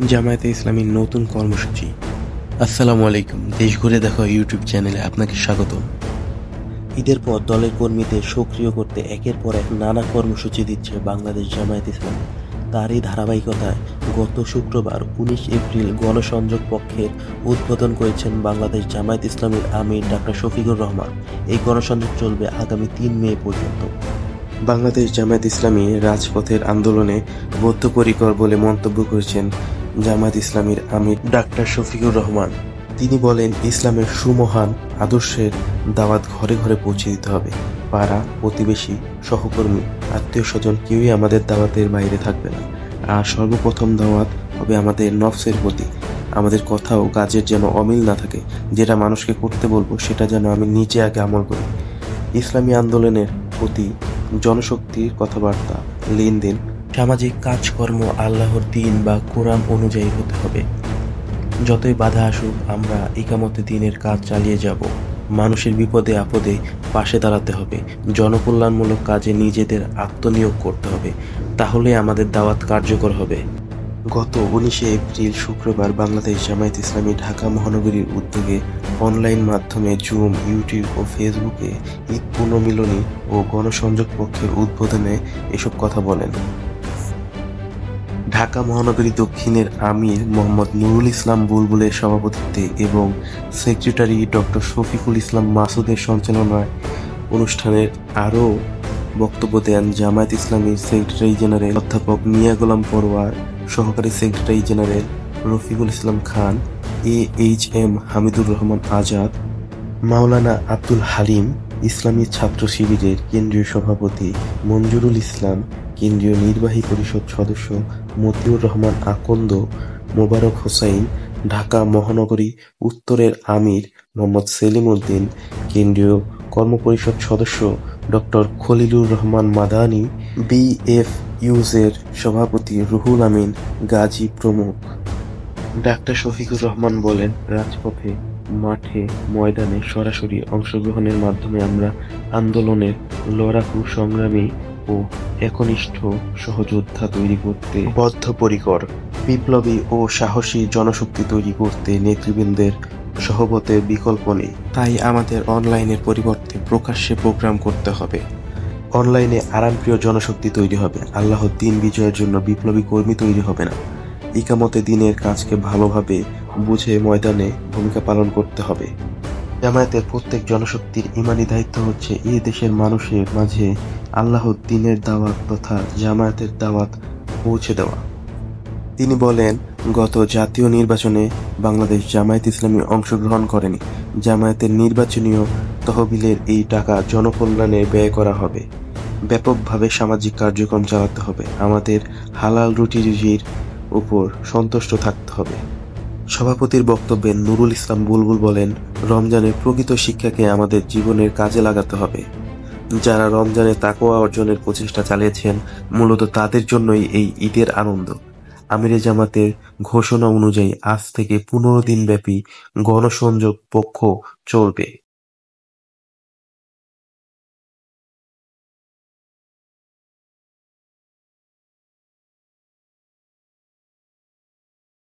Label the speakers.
Speaker 1: জামায়াতে ইসলামীর নতুন কর্মসূচি। আসসালামু আলাইকুম, দেশ ঘুরে দেখো ইউটিউব চ্যানেলে আপনাকে স্বাগত।
Speaker 2: ঈদের পর দলের কর্মীদের সক্রিয় করতে একের পর এক নানা কর্মসূচি দিচ্ছে বাংলাদেশ জামায়াত ইসলামী। তারই ধারাবাহিকতায় গত শুক্রবার ১৯ এপ্রিল গণসংযোগ পক্ষের উদ্বোধন করেছেন বাংলাদেশ জামায়াত ইসলামীর আমির ডাক্তার শফিকুর রহমান। এই গণসংযোগ চলবে আগামী ৩ মে পর্যন্ত।
Speaker 1: বাংলাদেশ জামায়াত ইসলামী রাজপথের আন্দোলনে বদ্ধপরিকর বলে মন্তব্য করেছেন জামায়াত ইসলামীর আমির ডাক্তার শফিকুর রহমান। তিনি বলেন, ইসলামের সুমহান আদর্শের দাওয়াত ঘরে ঘরে পৌঁছে দিতে হবে। পাড়া, প্রতিবেশী, সহকর্মী, আত্মীয় স্বজন কেউই আমাদের দাওয়াতের বাইরে থাকবে না। আর সর্বপ্রথম দাওয়াত হবে আমাদের নফসের প্রতি। আমাদের কথা ও কাজের যেন অমিল না থাকে। যেটা মানুষকে করতে বলবো সেটা যেন আমি নিজে আগে আমল করি। ইসলামী আন্দোলনের প্রতি জনশক্তির কথাবার্তা, লেনদেন, সামাজিক কাজকর্ম আল্লাহর দিন বা কোরআন অনুযায়ী হতে হবে। যতই বাধা আসুক, আমরা ইকামতে দিনের কাজ চালিয়ে যাব। মানুষের বিপদে আপদে পাশে দাঁড়াতে হবে। জনকল্যাণমূলক কাজে নিজেদের আত্মনিয়োগ করতে হবে। তাহলে আমাদের দাওয়াত কার্যকর হবে। গত ১৯ এপ্রিল শুক্রবার বাংলাদেশ জামায়াত ইসলামী ঢাকা মহানগরীর উদ্যোগে অনলাইন মাধ্যমে জুম, ইউটিউব ও ফেসবুকে ঈদ পুনর্মিলনী ও গণসংযোগ পক্ষের উদ্বোধনে এসব কথা বলেন। ঢাকা মহানগরী দক্ষিণের আমির মোহাম্মদ নুরুল ইসলাম বুলবুলের সভাপতিত্বে এবং সেক্রেটারি ডক্টর শফিকুল ইসলাম মাসুদের সঞ্চালনায় অনুষ্ঠানের আরও বক্তব্য দেন জামায়াত ইসলামীর সেক্রেটারি জেনারেল অধ্যাপক মিয়া গোলাম পরোয়ার, সহকারী secretary general Rafiqul Islam Khan, AHM Hamidur Rahman Azad, মাওলানা আব্দুল হালিম, ইসলামী ছাত্র শিবিরের কেন্দ্রীয় সভাপতি মঞ্জুরুল ইসলাম, কেন্দ্রীয় নির্বাহী পরিষদ সদস্য মতিউর রহমান আকন্দ, মোবারক হোসাইন, ঢাকা মহানগরী উত্তরের আমির মোহাম্মদ সেলিম উদ্দিন, কেন্দ্রীয় কর্মপরিষদ সদস্য ডক্টর খলিলুর রহমান মাদানী, BFIউজের সভাপতি রুহুল আমিন গাজী প্রমুখ। ডাক্তার শফিকুর রহমান বলেন, রাজপথে, মাঠে, ময়দানে সরাসরি অংশগ্রহণের মাধ্যমে আমরা আন্দোলনের লড়াকু সংগ্রামী ও একনিষ্ঠ সহযোদ্ধা তৈরি করতে বদ্ধপরিকর। বিপ্লবী ও সাহসী জনশক্তি তৈরি করতে নেতৃবৃন্দের সহবতের বিকল্প নেই। তাই আমাদের অনলাইনের পরিবর্তে প্রকাশ্যে প্রোগ্রাম করতে হবে। অনলাইনে আরামপ্রিয় জনশক্তি তৈরি হবে। আল্লাহর দ্বীন বিজয়ের জন্য বিপ্লবী কর্মী তৈরি হবে না। ইকামতে দ্বীনের কাজকে ভালোভাবে বুঝে ময়দানে ভূমিকা পালন করতে হবে। জামায়াতের প্রত্যেক জনশক্তির ইমানি দায়িত্ব হচ্ছে এই দেশের মানুষের মাঝে আল্লাহর দ্বীনের দাওয়াত তথা জামায়াতের দাওয়াত পৌঁছে দেওয়া। তিনি বলেন, গত জাতীয় নির্বাচনে বাংলাদেশ জামায়াত ইসলামী অংশগ্রহণ করেনি। জামায়াতের নির্বাচনীয় তহবিলের এই টাকা জনকল্যাণে ব্যয় করা হবে। ব্যাপকভাবে সামাজিক কার্যক্রম চালাতে হবে। আমাদের হালাল রুটি রুজির উপর সন্তুষ্ট থাকতে হবে। সভাপতির বক্তব্যে নুরুল ইসলাম বুলবুল বলেন, রমজানের প্রকৃত শিক্ষাকে আমাদের জীবনের কাজে লাগাতে হবে। যারা রমজানে তাকওয়া অর্জনের প্রচেষ্টা চালিয়েছেন, মূলত তাদের জন্যই এই ঈদের আনন্দ। আমিরে জামাতের ঘোষণা অনুযায়ী আজ থেকে 15 দিন ব্যাপী গণসংযোগ পক্ষ চলবে।